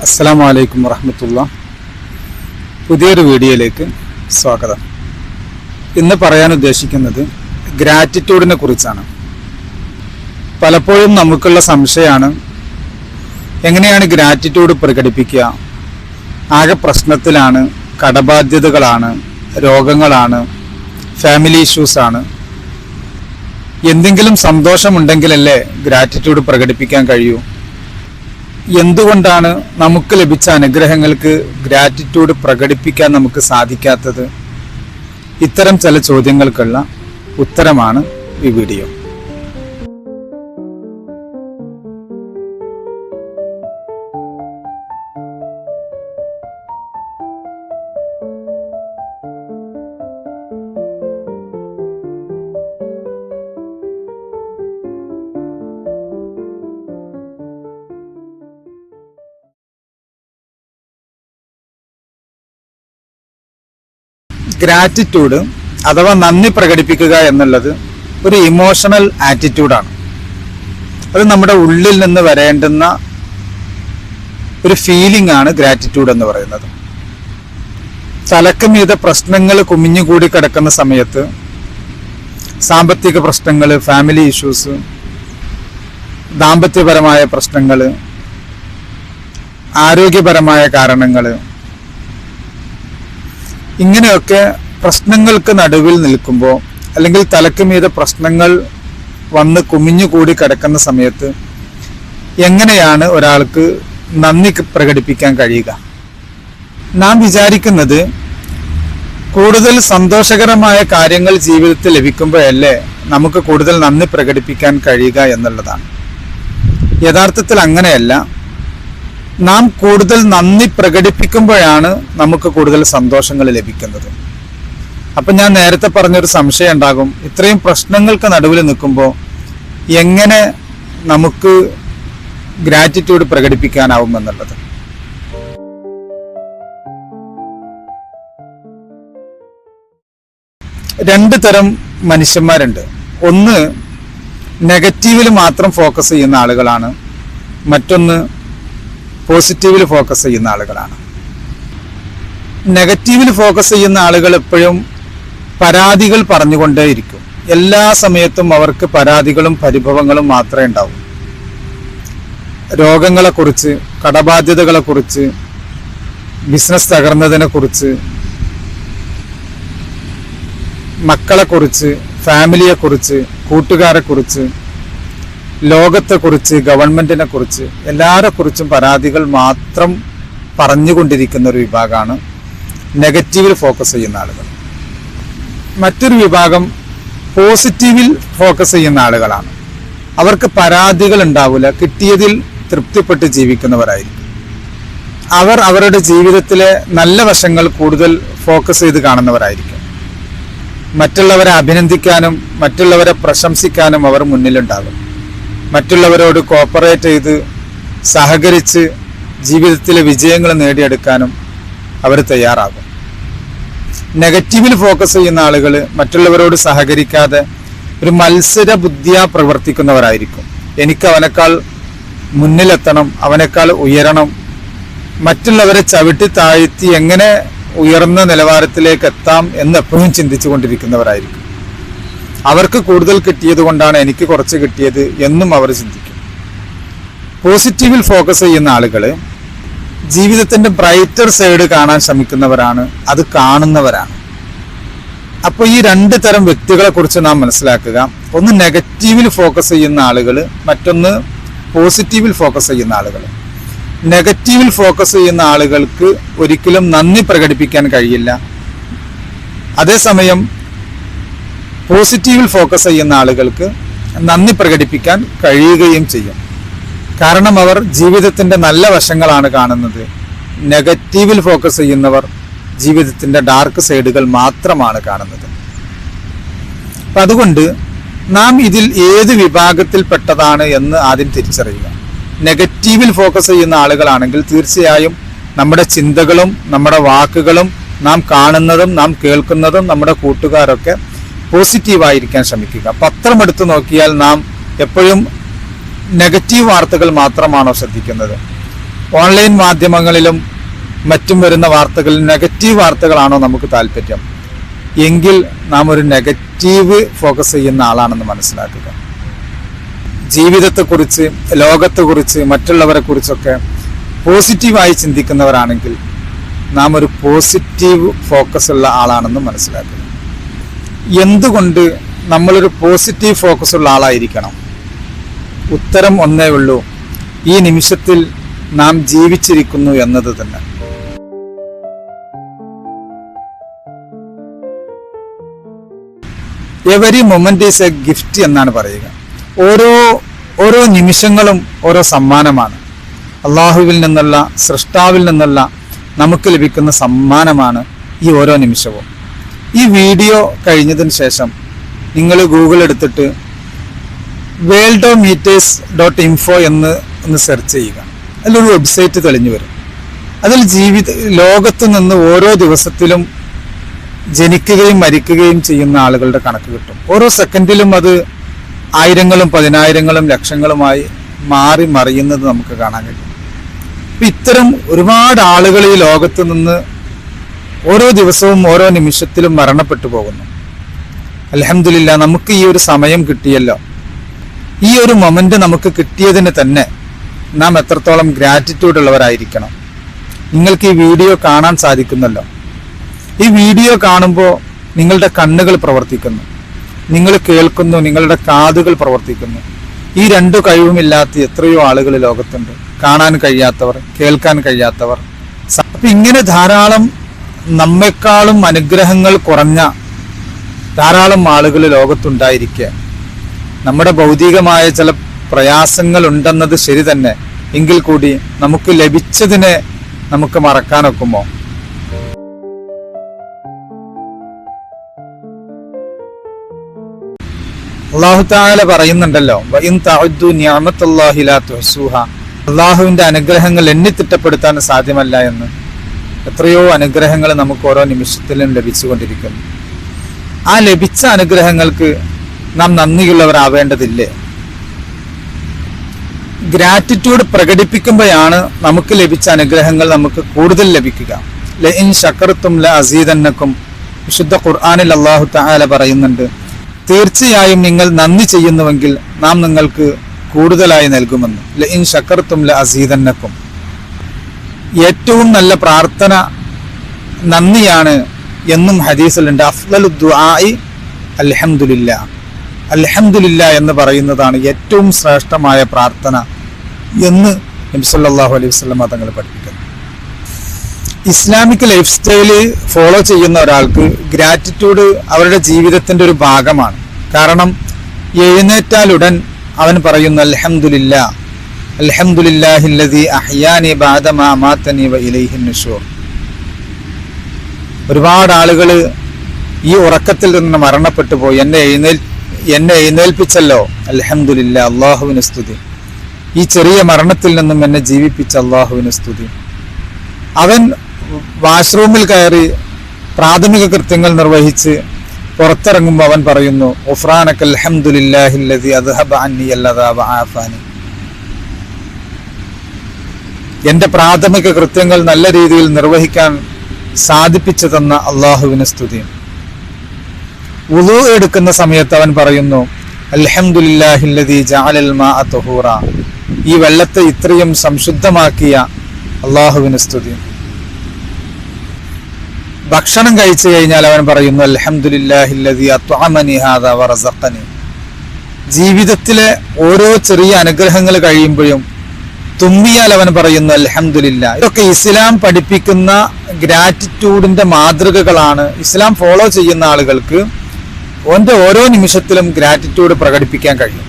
അസ്സലാമു അലൈക്കും വറഹ്മത്തുള്ളാഹി. പുതിയൊരു വീഡിയോയിലേക്ക് സ്വാഗതം. ഇന്ന് പറയാൻ ഉദ്ദേശിക്കുന്നത് ഗ്രാറ്റിറ്റ്യൂഡിനെ കുറിച്ചാണ്. പലപ്പോഴും നമുക്കുള്ള സംശയമാണ്, എങ്ങനെയാണ് ഗ്രാറ്റിറ്റ്യൂഡ് പ്രകടിപ്പിക്കുക? ആകെ പ്രശ്നത്തിലാണ്, കടബാധ്യതകളാണ്, രോഗങ്ങളാണ്, ഫാമിലി ഇഷ്യൂസാണ്. എന്തെങ്കിലും സന്തോഷമുണ്ടെങ്കിലല്ലേ ഗ്രാറ്റിറ്റ്യൂഡ് പ്രകടിപ്പിക്കാൻ കഴിയൂ? എന്തുകൊണ്ടാണ് നമുക്ക് ലഭിച്ച അനുഗ്രഹങ്ങൾക്ക് ഗ്രാറ്റിറ്റ്യൂഡ് പ്രകടിപ്പിക്കാൻ നമുക്ക് സാധിക്കാത്തത്? ഇത്തരം ചില ചോദ്യങ്ങൾക്കുള്ള ഉത്തരമാണ് ഈ വീഡിയോ. ഗ്രാറ്റിറ്റ്യൂഡ് അഥവാ നന്ദി പ്രകടിപ്പിക്കുക എന്നുള്ളത് ഒരു ഇമോഷണൽ ആറ്റിറ്റ്യൂഡാണ്. അത് നമ്മുടെ ഉള്ളിൽ നിന്ന് വരേണ്ടുന്ന ഒരു ഫീലിംഗ് ആണ് ഗ്രാറ്റിറ്റ്യൂഡ് എന്ന് പറയുന്നത്. തലക്ക് മീതെ പ്രശ്നങ്ങൾ കുമിഞ്ഞുകൂടി കിടക്കുന്ന സമയത്ത്, സാമ്പത്തിക പ്രശ്നങ്ങൾ, ഫാമിലി ഇഷ്യൂസ്, ദാമ്പത്യപരമായ പ്രശ്നങ്ങൾ, ആരോഗ്യപരമായ കാരണങ്ങൾ, ഇങ്ങനെയൊക്കെ പ്രശ്നങ്ങൾക്ക് നടുവിൽ നിൽക്കുമ്പോൾ, അല്ലെങ്കിൽ തലക്ക് മീതെ പ്രശ്നങ്ങൾ വന്ന് കുമിഞ്ഞുകൂടി കിടക്കുന്ന സമയത്ത് എങ്ങനെയാണ് ഒരാൾക്ക് നന്ദി പ്രകടിപ്പിക്കാൻ കഴിയുക? നാം വിചാരിക്കുന്നത് കൂടുതൽ സന്തോഷകരമായ കാര്യങ്ങൾ ജീവിതത്തിൽ ലഭിക്കുമ്പോഴല്ലേ നമുക്ക് കൂടുതൽ നന്ദി പ്രകടിപ്പിക്കാൻ കഴിയുക എന്നുള്ളതാണ്. യഥാർത്ഥത്തിൽ അങ്ങനെയല്ല. നാം കൂടുതൽ നന്ദി പ്രകടിപ്പിക്കുമ്പോഴാണ് നമുക്ക് കൂടുതൽ സന്തോഷങ്ങൾ ലഭിക്കുന്നത്. അപ്പം ഞാൻ നേരത്തെ പറഞ്ഞൊരു സംശയം ഉണ്ടാകും, ഇത്രയും പ്രശ്നങ്ങൾക്ക് നടുവിൽ നിൽക്കുമ്പോൾ എങ്ങനെ നമുക്ക് ഗ്രാറ്റിറ്റ്യൂഡ് പ്രകടിപ്പിക്കാനാവും എന്നുള്ളത്. രണ്ട് തരം മനുഷ്യന്മാരുണ്ട്. ഒന്ന് നെഗറ്റീവിൽ മാത്രം ഫോക്കസ് ചെയ്യുന്ന ആളുകളാണ്, മറ്റൊന്ന് പോസിറ്റീവിൽ ഫോക്കസ് ചെയ്യുന്ന ആളുകളാണ്. നെഗറ്റീവിൽ ഫോക്കസ് ചെയ്യുന്ന ആളുകൾ എപ്പോഴും പരാതികൾ പറഞ്ഞുകൊണ്ടേയിരിക്കും. എല്ലാ സമയത്തും അവർക്ക് പരാതികളും പരിഭവങ്ങളും മാത്രമേ ഉണ്ടാവൂ. രോഗങ്ങളെക്കുറിച്ച്, കടബാധ്യതകളെക്കുറിച്ച്, ബിസിനസ് തകർന്നതിനെക്കുറിച്ച്, മക്കളെക്കുറിച്ച്, ഫാമിലിയെക്കുറിച്ച്, കൂട്ടുകാരെക്കുറിച്ച്, ലോകത്തെക്കുറിച്ച്, ഗവൺമെന്റിനെ കുറിച്ച്, എല്ലാവരെക്കുറിച്ചും പരാതികൾ മാത്രം പറഞ്ഞുകൊണ്ടിരിക്കുന്ന ഒരു വിഭാഗമാണ് നെഗറ്റീവിൽ ഫോക്കസ് ചെയ്യുന്ന ആളുകൾ. മറ്റൊരു വിഭാഗം പോസിറ്റീവിൽ ഫോക്കസ് ചെയ്യുന്ന ആളുകളാണ്. അവർക്ക് പരാതികൾ ഉണ്ടാവില്ല, കിട്ടിയതിൽ തൃപ്തിപ്പെട്ട് ജീവിക്കുന്നവരായിരിക്കും. അവർ അവരുടെ ജീവിതത്തിലെ നല്ല വശങ്ങൾ കൂടുതൽ ഫോക്കസ് ചെയ്ത് കാണുന്നവരായിരിക്കും. മറ്റുള്ളവരെ അഭിനന്ദിക്കാനും മറ്റുള്ളവരെ പ്രശംസിക്കാനും അവർ മുന്നിലുണ്ടാകും. മറ്റുള്ളവരോട് കോപ്പറേറ്റ് ചെയ്ത് സഹകരിച്ച് ജീവിതത്തിലെ വിജയങ്ങൾ നേടിയെടുക്കാനും അവർ തയ്യാറാകും. നെഗറ്റീവിൽ ഫോക്കസ് ചെയ്യുന്ന ആളുകൾ മറ്റുള്ളവരോട് സഹകരിക്കാതെ ഒരു മത്സര ബുദ്ധിയാ പ്രവർത്തിക്കുന്നവരായിരിക്കും. എനിക്ക് അവനേക്കാൾ മുന്നിലെത്തണം, അവനേക്കാൾ ഉയരണം, മറ്റുള്ളവരെ ചവിട്ടി താഴ്ത്തി എങ്ങനെ ഉയർന്ന നിലവാരത്തിലേക്ക് എത്താം എന്ന് എപ്പോഴും ചിന്തിച്ചു കൊണ്ടിരിക്കുന്നവരായിരിക്കും. അവർക്ക് കൂടുതൽ കിട്ടിയത് കൊണ്ടാണ് എനിക്ക് കുറച്ച് കിട്ടിയത് എന്നും അവർ ചിന്തിക്കും. പോസിറ്റീവിൽ ഫോക്കസ് ചെയ്യുന്ന ആളുകൾ ജീവിതത്തിന്റെ ബ്രൈറ്റർ സൈഡ് കാണാൻ ശ്രമിക്കുന്നവരാണ്, അത് കാണുന്നവരാണ്. അപ്പോൾ ഈ രണ്ട് തരം വ്യക്തികളെ കുറിച്ച് നാം മനസ്സിലാക്കുക. ഒന്ന് നെഗറ്റീവിൽ ഫോക്കസ് ചെയ്യുന്ന ആളുകൾ, മറ്റൊന്ന് പോസിറ്റീവിൽ ഫോക്കസ് ചെയ്യുന്ന ആളുകൾ. നെഗറ്റീവിൽ ഫോക്കസ് ചെയ്യുന്ന ആളുകൾക്ക് ഒരിക്കലും നന്ദി പ്രകടിപ്പിക്കാൻ കഴിയില്ല. അതേസമയം പോസിറ്റീവിൽ ഫോക്കസ് ചെയ്യുന്ന ആളുകൾക്ക് നന്ദി പ്രകടിപ്പിക്കാൻ കഴിയുകയും ചെയ്യും. കാരണം അവർ ജീവിതത്തിൻ്റെ നല്ല വശങ്ങളാണ് കാണുന്നത്. നെഗറ്റീവിൽ ഫോക്കസ് ചെയ്യുന്നവർ ജീവിതത്തിൻ്റെ ഡാർക്ക് സൈഡുകൾ മാത്രമാണ് കാണുന്നത്. അപ്പം അതുകൊണ്ട് നാം ഇതിൽ ഏത് വിഭാഗത്തിൽപ്പെട്ടതാണ് എന്ന് ആദ്യം തിരിച്ചറിയുക. നെഗറ്റീവിൽ ഫോക്കസ് ചെയ്യുന്ന ആളുകളാണെങ്കിൽ തീർച്ചയായും നമ്മുടെ ചിന്തകളും നമ്മുടെ വാക്കുകളും നാം കാണുന്നതും നാം കേൾക്കുന്നതും നമ്മുടെ കൂട്ടുകാരൊക്കെ പോസിറ്റീവായിരിക്കാൻ ശ്രമിക്കുക. പത്രം എടുത്തു നോക്കിയാൽ നാം എപ്പോഴും നെഗറ്റീവ് വാർത്തകൾ മാത്രമാണോ ശ്രദ്ധിക്കുന്നത്? ഓൺലൈൻ മാധ്യമങ്ങളിലും മറ്റും വരുന്ന വാർത്തകളിൽ നെഗറ്റീവ് വാർത്തകളാണോ നമുക്ക് താല്പര്യം എങ്കിൽ നാം ഒരു നെഗറ്റീവ് ഫോക്കസ് ചെയ്യുന്ന ആളാണെന്ന് മനസ്സിലാക്കുക. ജീവിതത്തെക്കുറിച്ച്, ലോകത്തെക്കുറിച്ച്, മറ്റുള്ളവരെ കുറിച്ചൊക്കെ പോസിറ്റീവായി ചിന്തിക്കുന്നവരാണെങ്കിൽ നാം ഒരു പോസിറ്റീവ് ഫോക്കസ് ഉള്ള ആളാണെന്ന് മനസ്സിലാക്കുക. എന്തുകൊണ്ട് നമ്മളൊരു പോസിറ്റീവ് ഫോക്കസ് ഉള്ള ആളായിരിക്കണം? ഉത്തരം ഒന്നേ ഉള്ളൂ, ഈ നിമിഷത്തിൽ നാം ജീവിച്ചിരിക്കുന്നു എന്നത് തന്നെ. Every moment is A gift എന്നാണ് പറയുക. ഓരോ നിമിഷങ്ങളും ഓരോ സമ്മാനമാണ്. അള്ളാഹുവിൽ നിന്നുള്ള, സൃഷ്ടാവിൽ നിന്നുള്ള നമുക്ക് ലഭിക്കുന്ന സമ്മാനമാണ് ഈ ഓരോ നിമിഷവും. ഈ വീഡിയോ കഴിഞ്ഞതിന് ശേഷം നിങ്ങൾ ഗൂഗിൾ എടുത്തിട്ട് worldometers.info എന്ന് സെർച്ച് ചെയ്യുക. അതിലൊരു വെബ്സൈറ്റ് തെളിഞ്ഞു വരും. അതിൽ ലോകത്ത് നിന്ന് ഓരോ ദിവസത്തിലും ജനിക്കുകയും മരിക്കുകയും ചെയ്യുന്ന ആളുകളുടെ കണക്ക് കിട്ടും. ഓരോ സെക്കൻഡിലും അത് ആയിരങ്ങളും പതിനായിരങ്ങളും ലക്ഷങ്ങളുമായി മാറി മറിയുന്നത് നമുക്ക് കാണാൻ കഴിയും. ഇത്തരം ഒരുപാട് ആളുകൾ ഈ ലോകത്ത് നിന്ന് ഓരോ ദിവസവും ഓരോ നിമിഷത്തിലും മരണപ്പെട്ടു പോകുന്നു. അൽഹംദുലില്ലാ, നമുക്ക് ഈ ഒരു സമയം കിട്ടിയല്ലോ. ഈ ഒരു മൊമെന്റ് നമുക്ക് കിട്ടിയതിന് തന്നെ നാം എത്രത്തോളം ഗ്രാറ്റിറ്റ്യൂഡ് ഉള്ളവരായിരിക്കണം. നിങ്ങൾക്ക് ഈ വീഡിയോ കാണാൻ സാധിക്കുന്നല്ലോ. ഈ വീഡിയോ കാണുമ്പോൾ നിങ്ങളുടെ കണ്ണുകൾ പ്രവർത്തിക്കുന്നു, നിങ്ങൾ കേൾക്കുന്നു, നിങ്ങളുടെ കാതുകൾ പ്രവർത്തിക്കുന്നു. ഈ രണ്ടു കഴിവുമില്ലാത്ത എത്രയോ ആളുകൾ ലോകത്തുണ്ട്. കാണാൻ കഴിയാത്തവർ, കേൾക്കാൻ കഴിയാത്തവർ. അപ്പൊ ഇങ്ങനെ ധാരാളം നമ്മെക്കാളും അനുഗ്രഹങ്ങൾ കുറഞ്ഞ ധാരാളം ആളുകൾ ലോകത്തുണ്ടായിരിക്കെ നമ്മുടെ ഭൗതികമായ ചില പ്രയാസങ്ങൾ ഉണ്ടെന്നത് ശരി തന്നെ, എങ്കിൽ കൂടി നമുക്ക് ലഭിച്ചതിനെ നമുക്ക് മറക്കാനൊക്കുമോ? അല്ലാഹു തആല പറയുന്നുണ്ടല്ലോ, വഇൻ തഅദ്ദു നിഅമത്തല്ലാഹി ലാ തുഹ്സുഹാ, അല്ലാഹുവിന്റെ അനുഗ്രഹങ്ങൾ എണ്ണിത്തിട്ടപ്പെടുത്താൻ സാധ്യമല്ല എന്ന്. എത്രയോ അനുഗ്രഹങ്ങൾ നമുക്ക് ഓരോ നിമിഷത്തിലും ലഭിച്ചുകൊണ്ടിരിക്കുന്നു. ആ ലഭിച്ച അനുഗ്രഹങ്ങൾക്ക് നാം നന്ദിയുള്ളവരാവേണ്ടതില്ലേ? ഗ്രാറ്റിറ്റ്യൂഡ് പ്രകടിപ്പിക്കുമ്പോഴാണ് നമുക്ക് ലഭിച്ച അനുഗ്രഹങ്ങൾ നമുക്ക് കൂടുതൽ ലഭിക്കുക. ലഇൻ ശകർതും ലഅസീദന്നകും, വിശുദ്ധ ഖുർആനിൽ അല്ലാഹു തആല പറയുന്നുണ്ട്, തീർച്ചയായും നിങ്ങൾ നന്ദി ചെയ്യുന്നുവെങ്കിൽ നാം നിങ്ങൾക്ക് കൂടുതലായി നൽകുമെന്ന്. ലഇൻ ശകർതും ലഅസീദന്നകും. ഏറ്റവും നല്ല പ്രാർത്ഥന നന്ദിയാണ് എന്നും ഹദീസിലുണ്ട്. അഫ്ളലു ദുആഇ അൽഹംദുലില്ലാ. അൽഹംദുലില്ലാ എന്ന് പറയുന്നതാണ് ഏറ്റവും ശ്രേഷ്ഠമായ പ്രാർത്ഥന എന്ന് നബി സല്ലല്ലാഹു അലൈഹി വസല്ലം തങ്ങൾ പഠിപ്പിക്കുന്നു. ഇസ്ലാമിക് ലൈഫ് സ്റ്റൈല് ഫോളോ ചെയ്യുന്ന ഒരാൾക്ക് ഗ്രാറ്റിറ്റ്യൂഡ് അവരുടെ ജീവിതത്തിന്റെ ഒരു ഭാഗമാണ്. കാരണം എഴുന്നേറ്റാലുടൻ അവൻ പറയുന്നു അൽഹംദുലില്ലാ, അൽഹംദുലില്ലാഹില്ലദീ അഹ്യാനി ബഅദമാ അമാതനി വ ഇലൈഹിൻ നുശൂർ. ഒരുപാട് ആളുകൾ ഈ ഉറക്കത്തിൽ നിന്ന് മരണപ്പെട്ടു പോയി. എന്നെ എഴുന്നേൽപ്പിച്ചല്ലോ, അൽഹംദുലില്ലാ, അല്ലാഹുവിന് സ്തുതി. ഈ ചെറിയ മരണത്തിൽ നിന്നും എന്നെ ജീവിപ്പിച്ച അല്ലാഹുവിന് സ്തുതി. അവൻ വാഷ്റൂമിൽ കയറി പ്രാഥമിക കൃത്യങ്ങൾ നിർവഹിച്ച് പുറത്തിറങ്ങുമ്പോൾ അവൻ പറയുന്നു ഗുഫ്രാനക അൽഹംദുലില്ലാഹില്ലദീ അദ്ഹബ അന്നി അല്ലദാ വആഫാനി. എന്റെ പ്രാഥമിക കൃത്യങ്ങൾ നല്ല രീതിയിൽ നിർവഹിക്കാൻ സാധിപ്പിച്ചു തന്ന അല്ലാഹുവിന് സ്തുതി. വുളൂ എടുക്കുന്ന സമയത്ത് അവൻ പറയുന്നു അൽഹംദുലില്ലാഹില്ലദീ ജഅലൽ മാഅ തുഹൂറ. ഈ വെള്ളത്തെ ഇത്രയും സംശുദ്ധമാക്കിയ അല്ലാഹുവിന് സ്തുതി. ഭക്ഷണം കഴിച്ചു കഴിഞ്ഞാൽ അവൻ പറയുന്നു അൽഹംദുലില്ലാഹില്ലദീ അത്അമനി ഹാദാ വറസഖനി. ജീവിതത്തിലെ ഓരോ ചെറിയ അനുഗ്രഹങ്ങൾ കഴിയുമ്പോഴും തുമ്മിയാൽ അവൻ പറയുന്നു അൽഹംദുലില്ലാ. ഇതൊക്കെ ഇസ്ലാം പഠിപ്പിക്കുന്ന ഗ്രാറ്റിറ്റ്യൂഡിന്റെ മാതൃകകളാണ്. ഇസ്ലാം ഫോളോ ചെയ്യുന്ന ആളുകൾക്ക് ഓന്റെ ഓരോ നിമിഷത്തിലും ഗ്രാറ്റിറ്റ്യൂഡ് പ്രകടിപ്പിക്കാൻ കഴിയും.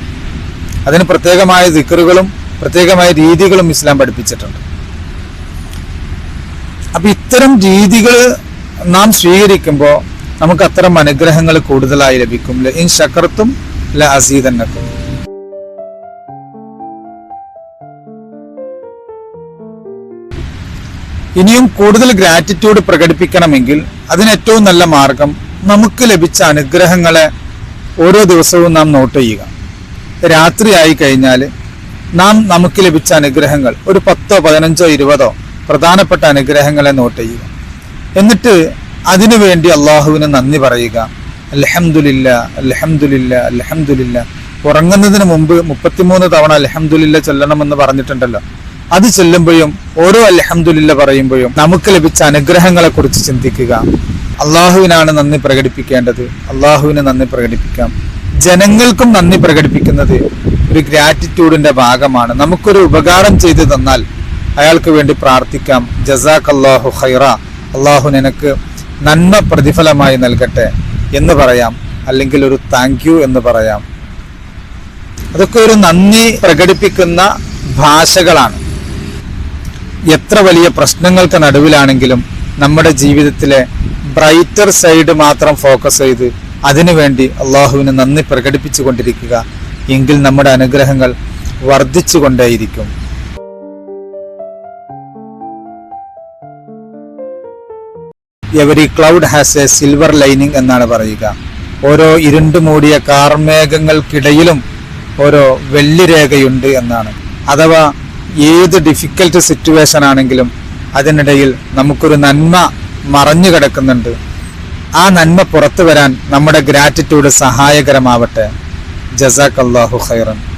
അതിന് പ്രത്യേകമായ ദിക്റുകളും പ്രത്യേകമായ രീതികളും ഇസ്ലാം പഠിപ്പിച്ചിട്ടുണ്ട്. അപ്പൊ ഇത്തരം രീതികൾ നാം സ്വീകരിക്കുമ്പോൾ നമുക്ക് അത്തരം അനുഗ്രഹങ്ങൾ കൂടുതലായി ലഭിക്കും. ലഇൻ ശകർതും ലഅസീദന്നകും. ഇനിയും കൂടുതൽ ഗ്രാറ്റിറ്റ്യൂഡ് പ്രകടിപ്പിക്കണമെങ്കിൽ അതിന് ഏറ്റവും നല്ല മാർഗം നമുക്ക് ലഭിച്ച അനുഗ്രഹങ്ങളെ ഓരോ ദിവസവും നാം നോട്ട് ചെയ്യുക. രാത്രി ആയി കഴിഞ്ഞാൽ നാം നമുക്ക് ലഭിച്ച അനുഗ്രഹങ്ങൾ ഒരു 10, 15, 20 പ്രധാനപ്പെട്ട അനുഗ്രഹങ്ങളെ നോട്ട് ചെയ്യുക. എന്നിട്ട് അതിനുവേണ്ടി അള്ളാഹുവിന് നന്ദി പറയുക. അൽഹംദുലില്ലാ അൽഹംദുലില്ലാ അൽഹംദുലില്ലാ. ഉറങ്ങുന്നതിന് മുമ്പ് 33 തവണ അൽഹംദുലില്ലാ ചൊല്ലണമെന്ന് പറഞ്ഞിട്ടുണ്ടല്ലോ. അത് ചൊല്ലുമ്പോഴും ഓരോ അൽഹംദുലില്ലാ പറയുമ്പോഴും നമുക്ക് ലഭിച്ച അനുഗ്രഹങ്ങളെ കുറിച്ച് ചിന്തിക്കുക. അള്ളാഹുവിനാണ് നന്ദി പ്രകടിപ്പിക്കേണ്ടത്. അള്ളാഹുവിന് നന്ദി പ്രകടിപ്പിക്കാം. ജനങ്ങൾക്കും നന്ദി പ്രകടിപ്പിക്കുന്നത് ഒരു ഗ്രാറ്റിറ്റ്യൂഡിന്റെ ഭാഗമാണ്. നമുക്കൊരു ഉപകാരം ചെയ്തു തന്നാൽ അയാൾക്ക് വേണ്ടി പ്രാർത്ഥിക്കാം. ജസാക്കല്ലാഹു ഖൈറ, അള്ളാഹു നിനക്ക് നന്മ പ്രതിഫലമായി നൽകട്ടെ എന്ന് പറയാം. അല്ലെങ്കിൽ ഒരു താങ്ക് യു എന്ന് പറയാം. അതൊക്കെ ഒരു നന്ദി പ്രകടിപ്പിക്കുന്ന ഭാഷകളാണ്. എത്ര വലിയ പ്രശ്നങ്ങൾക്ക് നടുവിലാണെങ്കിലും നമ്മുടെ ജീവിതത്തിലെ ബ്രൈറ്റർ സൈഡ് മാത്രം ഫോക്കസ് ചെയ്ത് അതിനുവേണ്ടി അള്ളാഹുവിന് നന്ദി പ്രകടിപ്പിച്ചു കൊണ്ടിരിക്കുക. എങ്കിൽ നമ്മുടെ അനുഗ്രഹങ്ങൾ വർദ്ധിച്ചു കൊണ്ടേയിരിക്കും. Every cloud has A silver lining എന്നാണ് പറയുക. ഓരോ ഇരുണ്ടു മൂടിയ കാർമേഘങ്ങൾക്കിടയിലും ഓരോ വെള്ളിരേഖയുണ്ട് എന്നാണ്. അഥവാ ഏത് ഡിഫിക്കൽട്ട് സിറ്റുവേഷൻ ആണെങ്കിലും അതിനിടയിൽ നമുക്കൊരു നന്മ മറഞ്ഞു കിടക്കുന്നുണ്ട്. ആ നന്മ പുറത്തു വരാൻ നമ്മുടെ ഗ്രാറ്റിറ്റ്യൂഡ് സഹായകരമാവട്ടെ. ജസാക്കല്ലാഹു ഖൈറൻ.